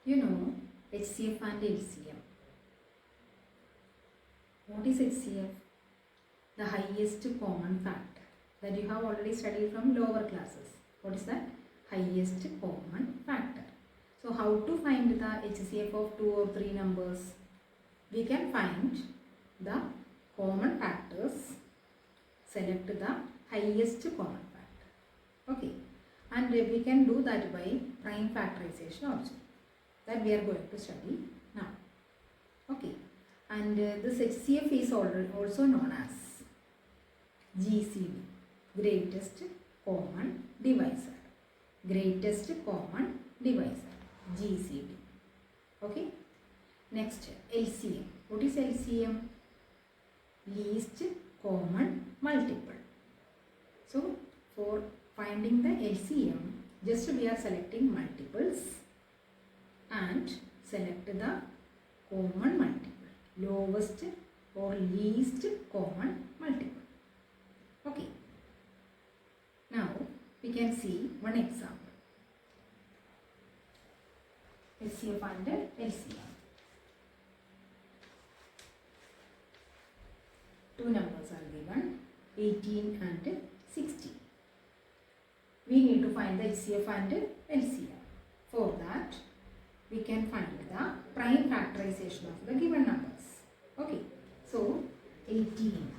You know HCF and LCM. What is HCF? The highest common factor that you have already studied from lower classes. What is that? Highest common factor. So how to find the HCF of 2 or 3 numbers? We can find the common factors, select the highest common factor. Okay, and we can do that by prime factorization also. That we are going to study now. Okay, and this HCF is also known as GCD, greatest common divisor. Greatest common divisor, GCD. Okay, next LCM. What is LCM? Least common multiple. So for finding the LCM, just we are selecting multiples and select the common multiple, lowest or least common multiple. Okay, now we can see one example. HCF and LCM. Two numbers are given, 18 and 60. We need to find the HCF and LCM. For that, we can find the prime factorization of the given numbers. Okay, so 18.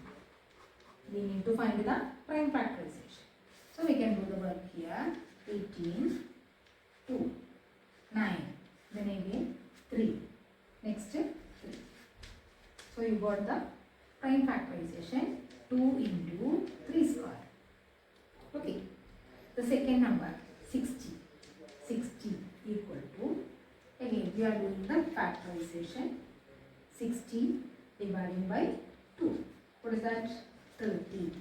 We need to find the prime factorization. So we can do the work here. 18, 2, 9, then again 3. Next 3. So you got the prime factorization 2 into 3 square. Okay. The second number 60. 60 equal to, again we are doing the factorization, 60 dividing by 2. What is that? 30.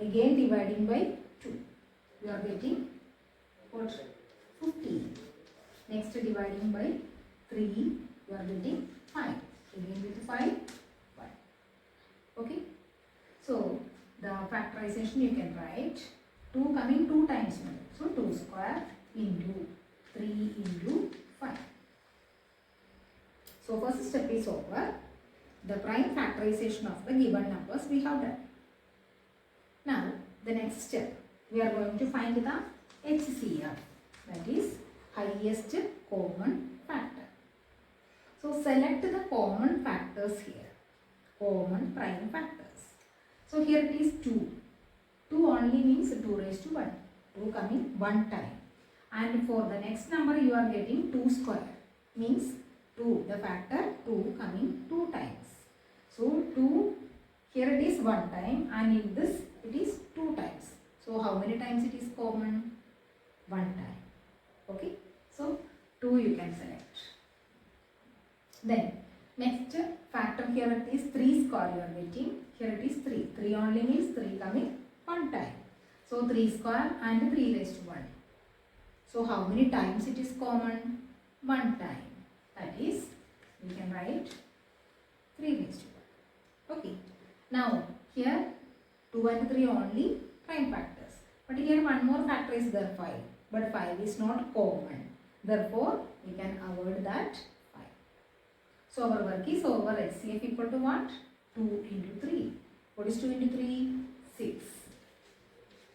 Again dividing by 2. We are getting what? 50. Next dividing by 3, we are getting 5. Again with 5, 1. Okay. So the factorization you can write 2 coming 2 times. So 2 square into 3 into 5. So first step is over. The prime factorization of the given numbers we have done. Now the next step, we are going to find the HCF, that is highest common factor. So select the common factors here, common prime factors. So here it is 2. 2 only means 2 raised to 1. 2 coming 1 time. And for the next number you are getting 2 square. Means 2, the factor 2 coming 2 times. So 2, here it is 1 time and in this it is 2 times. So how many times it is common? 1 time. Okay. So 2 you can select. Then next factor, here it is 3 square you are getting. Here it is 3. 3 only means 3 coming 1 time. So 3 square and 3 raised to 1. So how many times it is common? 1 time. That is, we can write 3 raised to 1. Okay. Now here 2 and 3 only prime factors. But here one more factor is there, 5. But 5 is not common. Therefore, we can avoid that 5. So our work is over. HCF equal to what? 2 into 3. What is 2 into 3? 6.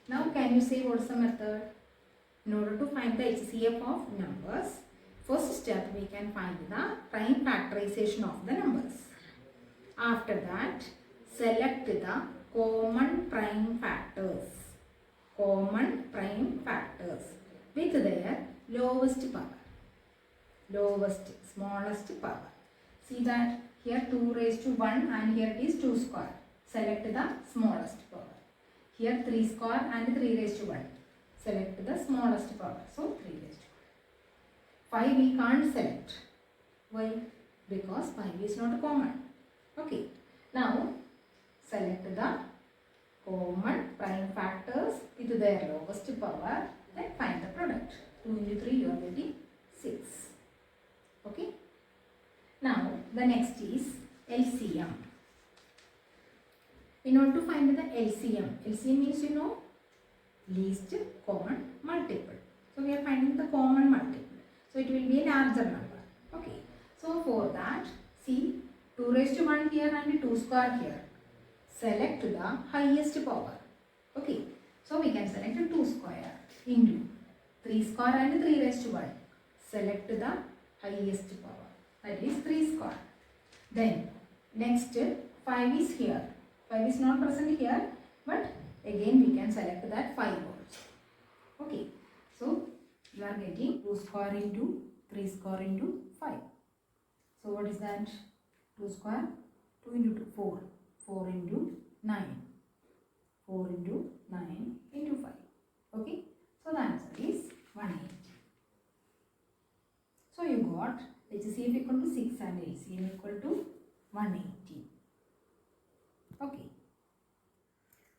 Now can you say what is the method? In order to find the HCF of numbers, first step we can find the prime factorization of the numbers. After that, select the common prime factors. Common prime factors with their lowest power. Lowest, smallest power. See that here 2 raised to 1 and here it is 2 square. Select the smallest power. Here 3 square and 3 raised to 1. Select the smallest power. So 3 raised to 1. 5 we can't select. Why? Because 5 is not common. Okay. Now select the common prime factors with their lowest power. Then find the product. 2 into 3 you are getting 6. Okay. Now the next is LCM. In order to find the LCM, LCM means you know least common multiple. So we are finding the common multiple. So it will be a larger number. So for that, see 2 raised to 1 here and 2 square here. Select the highest power. Okay, so we can select 2 square into 3 square and 3 raised to 1. Select the highest power, that is 3 square. Then next 5 is here. 5 is not present here, but again we can select that 5 also. Okay, so you are getting 2 square into 3 square into 5. So what is that? 2 square, 2 into 2, 4. 4 into 9. 4 into 9 into 5. Okay, so the answer is 180. So you got HCF equal to 6 and LCM equal to 180. Okay.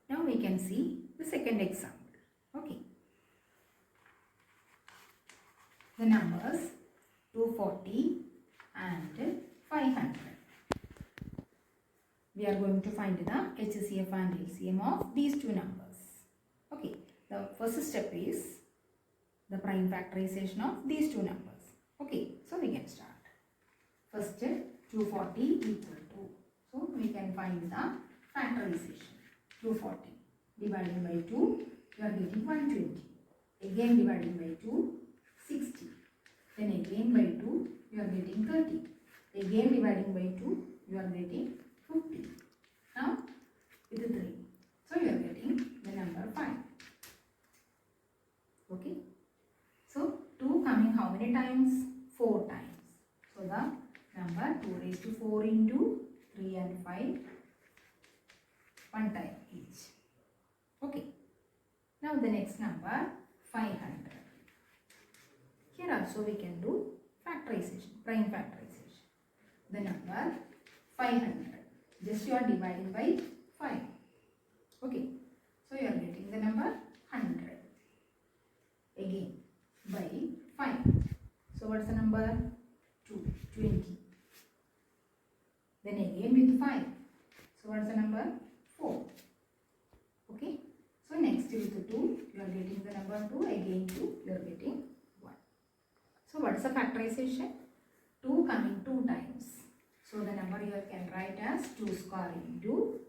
Now we can see the second example. Okay. The numbers 240 and 500. We are going to find the HCF and LCM of these two numbers. Okay. The first step is the prime factorization of these two numbers. Okay. So we can start. First 240 equal to. So we can find the factorization. 240 dividing by 2, you are getting 120. Again dividing by 2, 60. Then again by 2, you are getting 30. Again dividing by 2, you are getting 50. Now with 3. So you are getting the number 5. Okay. So 2 coming how many times? 4 times. So the number 2 raised to 4 into 3 and 5. 1 time each. Okay. Now the next number 500. Here also we can do factorization, prime factorization. The number 500. Just you are dividing by 5. Okay. So you are getting the number 100. Again by 5. So what's the number? 20. Then again with 5. So what's the number? 4. Okay. So next with 2, you are getting the number 2. Again 2, you are getting 1. So what's the factorization? 2 coming 2 times. So the number here can write as 2 square into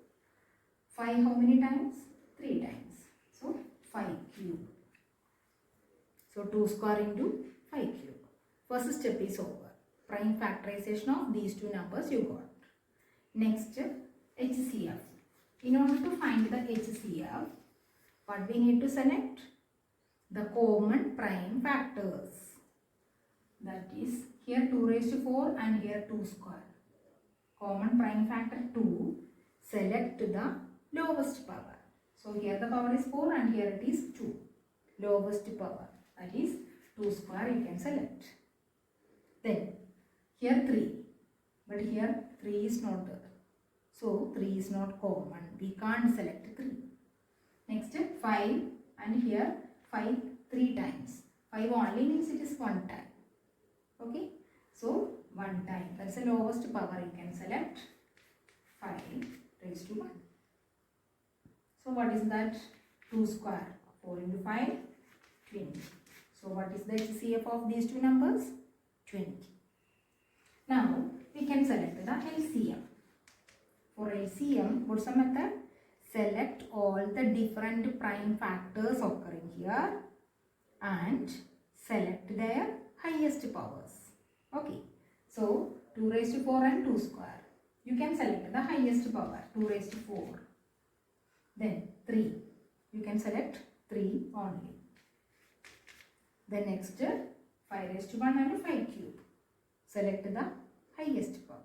5 how many times? 3 times. So 5 cube. So 2 square into 5 cube. First step is over. Prime factorization of these two numbers you got. Next HCF. In order to find the HCF, what we need to select? The common prime factors. That is here 2 raised to 4 and here 2 square. Common prime factor 2. Select the lowest power. So here the power is 4 and here it is 2. Lowest power. That is 2 square you can select. Then here 3. But here 3 is not there. So 3 is not common. We can't select 3. Next 5 and here 5 3 times. 5 only means it is 1 time. Okay. So 1 time. That's the lowest power you can select. 5 raised to 1. So what is that? 2 square. 4 into 5, 20. So what is the HCF of these two numbers? 20. Now we can select the LCM. For LCM, what's the method? Select all the different prime factors occurring here and select their highest powers. Okay. So 2 raised to 4 and 2 square. You can select the highest power, 2 raised to 4. Then 3. You can select 3 only. Then next 5 raised to 1 and 5 cube. Select the highest power.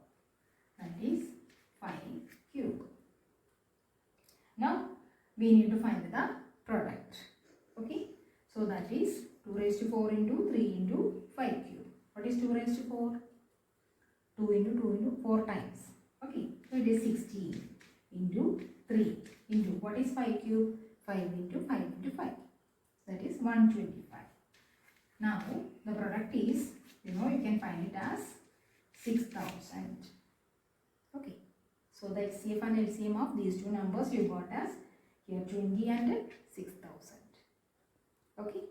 That is 5 cube. Now we need to find the product. Okay. So that is 2 raised to 4 into 3 into 5 cube. What is 2 raised to 4? 2 into 2 into 4 times. Okay. So it is 16 into 3 into what is 5 cube? 5 into 5 into 5. That is 125. Now the product is, you can find it as 6000. Okay. So the HCF and LCM of these two numbers you got as here 20 and 6000. Okay.